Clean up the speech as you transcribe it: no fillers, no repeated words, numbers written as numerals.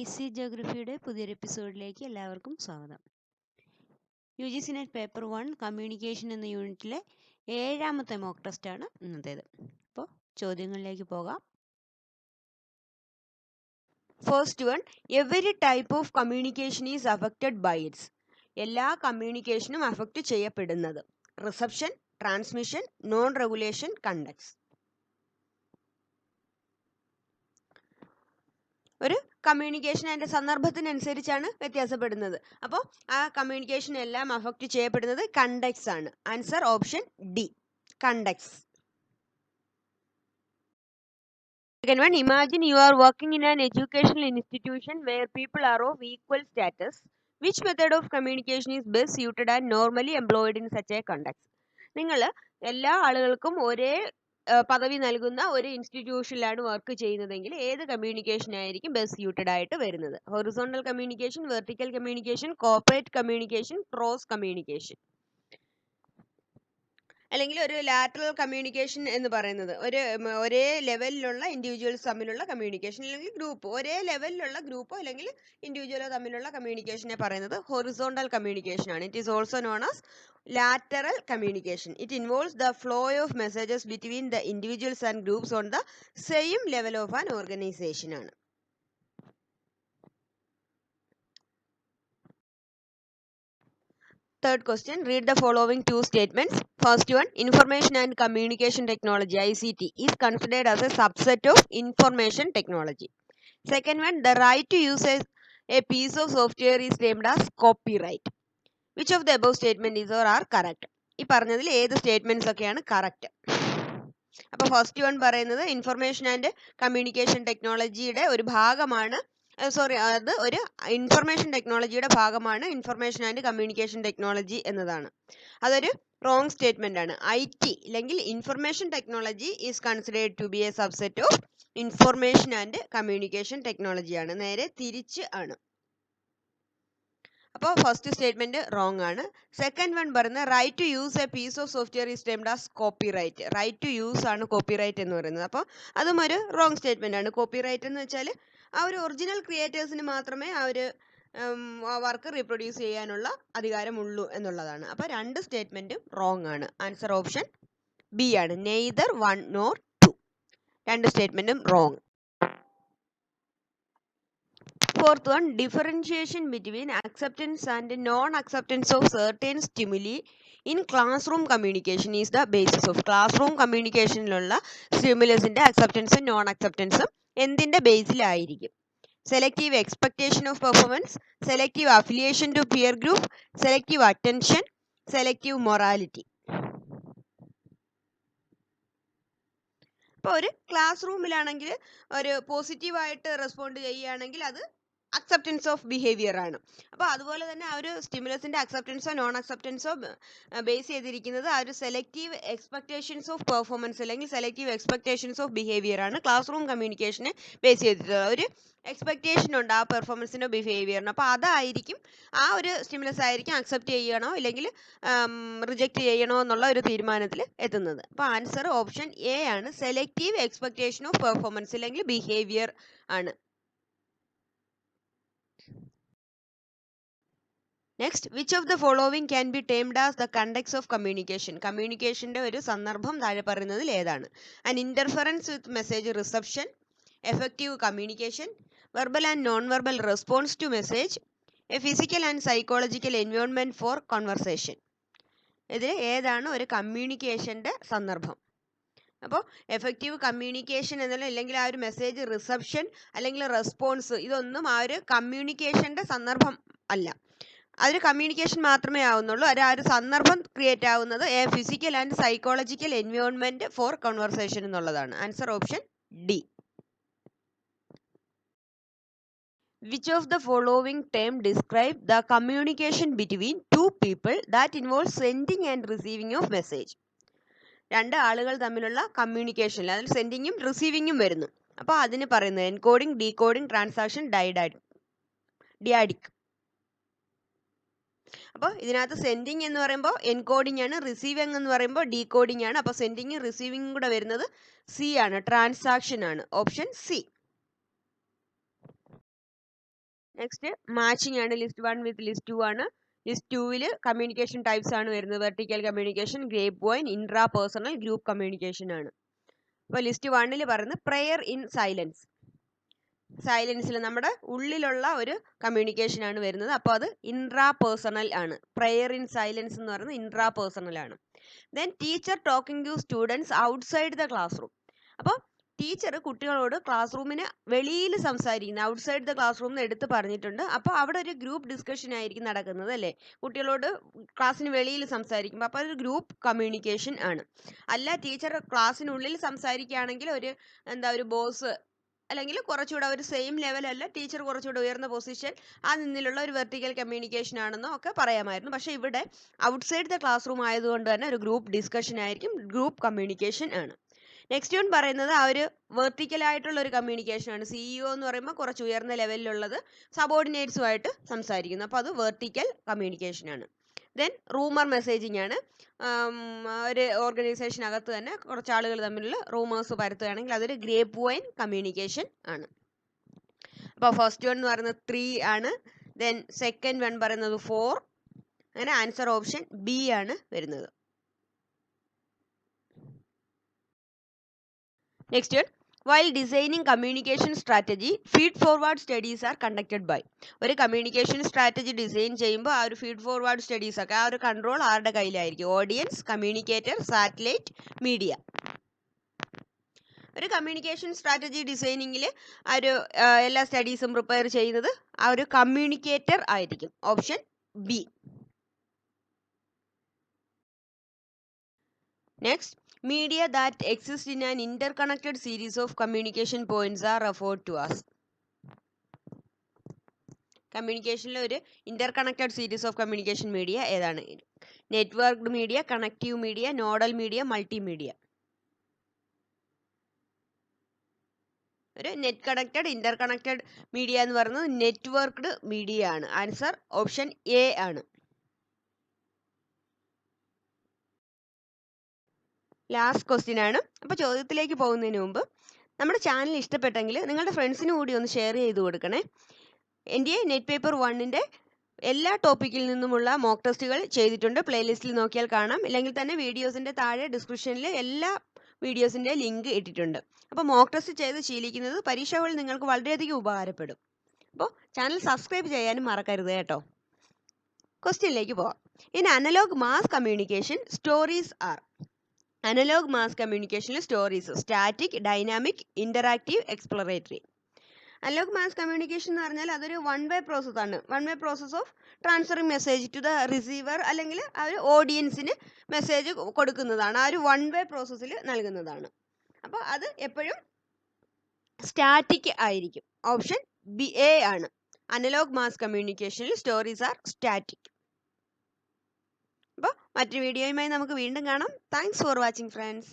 Easy ജോഗ്രഫിയുടെ പുതിയൊരു എപ്പിസോഡിലേക്ക് എല്ലാവർക്കും സ്വാഗതം. UGC നെറ്റ് പേപ്പർ 1 കമ്മ്യൂണിക്കേഷൻ എന്ന യൂണിറ്റിലെ 7ാമത്തെ മോക്ക് ടെസ്റ്റാണ് ഇന്നത്തേത്. അപ്പോൾ ചോദ്യങ്ങളിലേക്ക് പോകാം. First one, every type of communication is affected by its. എല്ലാ കമ്മ്യൂണിക്കേഷനും അഫക്റ്റ് ചെയ്യപ്പെടുന്നത്. Reception, transmission, non regulation, conducts. ഒരു കമ്മ്യൂണിക്കേഷൻ അതിൻ്റെ സന്ദർഭത്തിനനുസരിച്ചാണ് വ്യത്യാസപ്പെടുന്നത്. അപ്പോൾ ആ കമ്മ്യൂണിക്കേഷൻ എല്ലാം അഫക്റ്റ് ചെയ്യപ്പെടുന്നത് കണ്ടക്ട്സ് ആണ്. Answer option D, conducts. Second one, imagine you are working in an educational institution where people are of equal status. Which method of communication is best suited and normally employed in such a context? നിങ്ങൾ എല്ലാ ആളുകൾക്കും ഒരേ പദവി നൽകുന്ന ഒരു ഇൻസ്റ്റിറ്റ്യൂഷനിലാണ് work ചെയ്യുന്നതെങ്കിൽ ഏത് communication ആയിരിക്കും ബെസ്റ്റ് സ്യൂട്ടഡ് ആയിട്ട് വരുന്നത്? Horizontal communication, vertical communication, corporate communication, cross communication. അല്ലെങ്കിൽ ഒരു ലാറ്ററൽ കമ്മ്യൂണിക്കേഷൻ എന്ന് പറയുന്നത് ഒരേ ലെവലിലുള്ള ഇൻഡിവിജ്വൽസ് തമ്മിലുള്ള കമ്മ്യൂണിക്കേഷൻ, അല്ലെങ്കിൽ ഗ്രൂപ്പ്, ഒരേ ലെവലിലുള്ള ഗ്രൂപ്പോ അല്ലെങ്കിൽ ഇൻഡിവിജ്വലോ തമ്മിലുള്ള കമ്മ്യൂണിക്കേഷനെ പറയുന്നത് ഹൊറിസോണ്ടൽ കമ്മ്യൂണിക്കേഷൻ ആണ്. It is also known as lateral communication. It involves the flow of messages between the individuals and groups on the same level of an organization ആണ്. Third question, read the following two statements. First one, information and communication technology ICT is considered as a subset of information technology. Second one, the right to use a piece of software is named as copyright. Which of the above statement is or are correct? ഈ പറഞ്ഞതിൽ ഏത് statements ഒക്കെയാണ് correct? അപ്പോൾ first one പറയുന്നത് information and communication ടെക്നോളജിയുടെ ഒരു ഭാഗമാണ്, അത് ഒരു ഇൻഫർമേഷൻ ടെക്നോളജിയുടെ ഭാഗമാണ് ഇൻഫർമേഷൻ ആൻഡ് കമ്മ്യൂണിക്കേഷൻ ടെക്നോളജി എന്നതാണ്. അതൊരു റോങ് സ്റ്റേറ്റ്മെന്റ് ആണ്. IT അല്ലെങ്കിൽ information technology is considered to be a subset of information and communication technology ആണ്. നേരെ തിരിച്ച് ആണ്. അപ്പോൾ ഫസ്റ്റ് സ്റ്റേറ്റ്മെന്റ് റോങ് ആണ്. സെക്കൻഡ് വൺ പറയുന്നത് right to use a piece of software is termed as copyright. Right to use ആണ് copyright എന്ന് പറയുന്നത്. അപ്പോൾ അതും ഒരു റോങ് സ്റ്റേറ്റ്മെന്റ് ആണ്. കോപ്പിറൈറ്റ് എന്ന് വെച്ചാൽ ആ ഒരു ഒറിജിനൽ ക്രിയേറ്റേഴ്സിന് മാത്രമേ ആ ഒരു വർക്ക് റീപ്രൊഡ്യൂസ് ചെയ്യാനുള്ള അധികാരമുള്ളൂ എന്നുള്ളതാണ്. അപ്പോൾ രണ്ട് സ്റ്റേറ്റ്മെന്റും റോങ് ആണ്. ആൻസർ ഓപ്ഷൻ ബി ആണ്. Neither 1 nor 2. രണ്ട് സ്റ്റേറ്റ്മെന്റും wrong. Fourth one, differentiation between acceptance and non-acceptance of certain stimuli in classroom communication is the basis of. Classroom communicationലുള്ള സ്റ്റിമുലസിന്റെ അക്സെപ്റ്റൻസും നോൺ അക്സെപ്റ്റൻസും എന്തിന്റെ ബേസിലായിരിക്കും? Selective expectation of performance, selective affiliation to peer group, selective attention, selective morality. ഇപ്പോൾ ഒരു class റൂമിലാണെങ്കിൽ ഒരു പോസിറ്റീവായിട്ട് റെസ്പോണ്ട് ചെയ്യുകയാണെങ്കിൽ അത് അക്സെപ്റ്റൻസ് ഓഫ് ബിഹേവിയർ ആണ്. അപ്പോൾ അതുപോലെ തന്നെ ആ ഒരു സ്റ്റിമുലസിന്റെ അക്സെപ്റ്റൻസോ നോൺ അക്സെപ്റ്റൻസോ ബേസ് ചെയ്തിരിക്കുന്നത് ആ ഒരു സെലക്റ്റീവ് എക്സ്പെക്ടേഷൻസ് ഓഫ് പെർഫോമൻസ് അല്ലെങ്കിൽ സെലക്റ്റീവ് എക്സ്പെക്ടേഷൻസ് ഓഫ് ബിഹേവിയർ ആണ് ക്ലാസ് റൂം കമ്മ്യൂണിക്കേഷനെ ബേസ് ചെയ്തിട്ടുള്ളത്. ഒരു എക്സ്പെക്ടേഷൻ ഉണ്ട് ആ പെർഫോമൻസിനോ ബിഹേവിയറിനോ. അപ്പോൾ അതായിരിക്കും ആ ഒരു സ്റ്റിമുലസ് ആയിരിക്കും അക്സെപ്റ്റ് ചെയ്യണോ ഇല്ലെങ്കിൽ റിജക്റ്റ് ചെയ്യണോ എന്നുള്ള ഒരു തീരുമാനത്തിൽ എത്തുന്നത്. അപ്പോൾ ആൻസർ ഓപ്ഷൻ എ ആണ്. സെലക്റ്റീവ് എക്സ്പെക്ടേഷൻ ഓഫ് പെർഫോമൻസ് അല്ലെങ്കിൽ ബിഹേവിയർ ആണ്. Next, which of the following can be termed as the conducts of communication? കമ്മ്യൂണിക്കേഷന്റെ ഒരു സന്ദർഭം താഴെ പറയുന്നതിൽ ഏതാണ്? An interference with message reception, effective communication, verbal and non verbal response to message, a physical and psychological environment for conversation. ഇതിൽ ഏതാണ് ഒരു കമ്മ്യൂണിക്കേഷന്റെ സന്ദർഭം? അപ്പോൾ എഫക്റ്റീവ് കമ്മ്യൂണിക്കേഷൻ എന്നുള്ള അല്ലെങ്കിൽ ആ ഒരു മെസ്സേജ് റിസപ്ഷൻ അല്ലെങ്കിൽ റെസ്പോൺസ് ഇതൊന്നും ആ ഒരു കമ്മ്യൂണിക്കേഷന്റെ സന്ദർഭം അല്ല. അതൊരു കമ്മ്യൂണിക്കേഷൻ മാത്രമേ ആവുന്നുള്ളൂ. ആ ഒരു സന്ദർഭം ക്രിയേറ്റ് ആവുന്നത് a physical and psychological environment for conversation എന്നുള്ളതാണ്. Answer option D. Which of the following term describe the communication between two people that involves sending and receiving of message? രണ്ട് ആളുകൾ തമ്മിലുള്ള കമ്മ്യൂണിക്കേഷനിൽ അതിൽ സെൻഡിങ്ങും റിസീവിങ്ങും വരുന്നു. അപ്പോൾ അതിന് പറയുന്നത് എൻകോഡിംഗ്, ഡീകോഡിംഗ്, ട്രാൻസാക്ഷൻ, ഡിയാഡിക്. അപ്പോൾ ഇതിനകത്ത് സെൻഡിങ് എന്ന് പറയുമ്പോൾ എൻകോഡിംഗ് ആണ്, റിസീവിംഗ് എന്ന് പറയുമ്പോൾ ഡീകോഡിംഗ് ആണ്. അപ്പോൾ സെൻഡിങ്ങും റിസീവിങ്ങും കൂടെ വരുന്നത് സി ആണ്, ട്രാൻസാക്ഷൻ ആണ്. Option C. നെക്സ്റ്റ് മാച്ചിങ് ആണ്. ലിസ്റ്റ് 1 വിത്ത് ലിസ്റ്റ് 2 ആണ്. ലിസ്റ്റ് 2 കമ്മ്യൂണിക്കേഷൻ ടൈപ്സ് ആണ് വരുന്നത്. Vertical communication, grape wine, intra personal, group communication ആണ്. അപ്പോൾ ലിസ്റ്റ് 1 പറയുന്നത് പ്രെയർ ഇൻ സൈലൻസ്. സൈലൻസിൽ നമ്മുടെ ഉള്ളിലുള്ള ഒരു കമ്മ്യൂണിക്കേഷൻ ആണ് വരുന്നത്. അപ്പോൾ അത് ഇൻട്രാ പേഴ്സണൽ ആണ്. പ്രെയർ ഇൻ സൈലൻസ് എന്ന് പറയുന്നത് ഇൻട്രാ പേഴ്സണൽ ആണ്. Then teacher talking to students outside the classroom. അപ്പോൾ ടീച്ചർ കുട്ടികളോട് ക്ലാസ് റൂമിന് വെളിയിൽ സംസാരിക്കുന്ന, ഔട്ട്സൈഡ് ദ ക്ലാസ് റൂം എന്ന് എടുത്ത് പറഞ്ഞിട്ടുണ്ട്. അപ്പോൾ അവിടെ ഒരു ഗ്രൂപ്പ് ഡിസ്കഷൻ ആയിരിക്കും നടക്കുന്നത് അല്ലേ, കുട്ടികളോട് ക്ലാസ്സിന് വെളിയിൽ സംസാരിക്കുമ്പോൾ. അപ്പോൾ അതൊരു ഗ്രൂപ്പ് കമ്മ്യൂണിക്കേഷൻ ആണ്. അല്ല ടീച്ചർ ക്ലാസ്സിനുള്ളിൽ സംസാരിക്കുകയാണെങ്കിൽ ഒരു ബോസ് അല്ലെങ്കിൽ കുറച്ചുകൂടെ ഒരു സെയിം ലെവലല്ല, ടീച്ചർ കുറച്ചുകൂടെ ഉയർന്ന പൊസിഷൻ, ആ നിന്നിലുള്ള ഒരു വെർട്ടിക്കൽ കമ്മ്യൂണിക്കേഷൻ ആണെന്നോ ഒക്കെ പറയാമായിരുന്നു. പക്ഷേ ഇവിടെ ഔട്ട്സൈഡ് ദ ക്ലാസ് റൂം ആയതുകൊണ്ട് തന്നെ ഒരു ഗ്രൂപ്പ് ഡിസ്കഷൻ ആയിരിക്കും, ഗ്രൂപ്പ് കമ്മ്യൂണിക്കേഷൻ ആണ്. നെക്സ്റ്റ് വൺ പറയുന്നത് ആ ഒരു വെർട്ടിക്കൽ ആയിട്ടുള്ള ഒരു കമ്മ്യൂണിക്കേഷൻ ആണ്. CEO എന്ന് പറയുമ്പോൾ കുറച്ച് ഉയർന്ന ലെവലിലുള്ളത് സബോർഡിനേറ്റ്സുമായിട്ട് സംസാരിക്കുന്നു. അപ്പോൾ അത് വെർട്ടിക്കൽ കമ്മ്യൂണിക്കേഷൻ ആണ്. ദെൻ റൂമർ മെസ്സേജിങ് ആണ്. ഒരു ഓർഗനൈസേഷനകത്ത് തന്നെ കുറച്ച് ആളുകൾ തമ്മിലുള്ള റൂമേഴ്സ് പരത്തുകയാണെങ്കിൽ അതൊരു ഗ്രേപ്പ് വൈൻ കമ്മ്യൂണിക്കേഷൻ ആണ്. അപ്പോൾ ഫസ്റ്റ് വൺ എന്ന് പറയുന്നത് 3 ആണ്. ദെൻ സെക്കൻഡ് വൺ പറയുന്നത് 4. അങ്ങനെ ആൻസർ ഓപ്ഷൻ ബി ആണ് വരുന്നത്. Next one, while designing communication strategy, feed forward studies are conducted by. ഒരു കമ്മ്യൂണിക്കേഷൻ സ്ട്രാറ്റജി ഡിസൈൻ ചെയ്യുമ്പോൾ ആ ഒരു ഫീഡ് ഫോർവേഡ് സ്റ്റഡീസ് ഒക്കെ, ആ ഒരു കൺട്രോൾ ആരുടെ കയ്യിലായിരിക്കും? Audience, communicator, satellite, media. ഒരു കമ്മ്യൂണിക്കേഷൻ സ്ട്രാറ്റജി ഡിസൈനിങ്ങിൽ ആ ഒരു എല്ലാ സ്റ്റഡീസും പ്രിപ്പയർ ചെയ്യുന്നത് ആ ഒരു കമ്മ്യൂണിക്കേറ്റർ ആയിരിക്കും. Option B. Next, media that exist in an interconnected series of communication points are referred to as. കമ്മ്യൂണിക്കേഷനിലെ ഒരു interconnected series of communication media ഏതാണ്? Networked media, connective media, nodal media, multimedia. ഒരു net connected interconnected media എന്ന് പറയുന്നത് networked media ആണ്. Answer option A ആണ്. Last question ആണ്. അപ്പോൾ ചോദ്യത്തിലേക്ക് പോകുന്നതിന് മുമ്പ് നമ്മുടെ ചാനൽ ഇഷ്ടപ്പെട്ടെങ്കിൽ നിങ്ങളുടെ ഫ്രണ്ട്സിന് കൂടി ഒന്ന് ഷെയർ ചെയ്ത് കൊടുക്കണേ. എൻ്റെ നെറ്റ് പേപ്പർ 1ൻ്റെ എല്ലാ ടോപ്പിക്കിൽ നിന്നുമുള്ള മോക്ക് ടെസ്റ്റുകൾ ചെയ്തിട്ടുണ്ട്. പ്ലേലിസ്റ്റിൽ നോക്കിയാൽ കാണാം. ഇല്ലെങ്കിൽ തന്നെ വീഡിയോസിൻ്റെ താഴെ ഡിസ്ക്രിപ്ഷനിൽ എല്ലാ വീഡിയോസിൻ്റെ ലിങ്ക് ഇട്ടിട്ടുണ്ട്. അപ്പോൾ മോക്ക് ടെസ്റ്റ് ചെയ്ത് ശീലിക്കുന്നത് പരീക്ഷകളിൽ നിങ്ങൾക്ക് വളരെയധികം ഉപകാരപ്പെടും. അപ്പോൾ ചാനൽ സബ്സ്ക്രൈബ് ചെയ്യാനും മറക്കരുത് കേട്ടോ. ക്വസ്റ്റ്യനിലേക്ക് പോകാം. In analogue mass communication stories are. Analogue mass കമ്മ്യൂണിക്കേഷനിൽ stories static, dynamic, interactive, exploratory. Analogue mass communication എന്ന് പറഞ്ഞാൽ അതൊരു വൺ വേ പ്രോസസ് ആണ്. One way process of transferring message to the receiver, അല്ലെങ്കിൽ ആ ഒരു ഓഡിയൻസിന് മെസ്സേജ് കൊടുക്കുന്നതാണ്. ആ ഒരു വൺ വേ പ്രോസസ്സിൽ നൽകുന്നതാണ്. അപ്പോൾ അത് എപ്പോഴും സ്റ്റാറ്റിക് ആയിരിക്കും. ഓപ്ഷൻ ബി എ ആണ്. അനലോഗ് മാസ് കമ്മ്യൂണിക്കേഷനിൽ സ്റ്റോറീസ് ആർ സ്റ്റാറ്റിക്. അപ്പോൾ മറ്റൊരു വീഡിയോയുമായി നമുക്ക് വീണ്ടും കാണാം. Thanks for watching friends.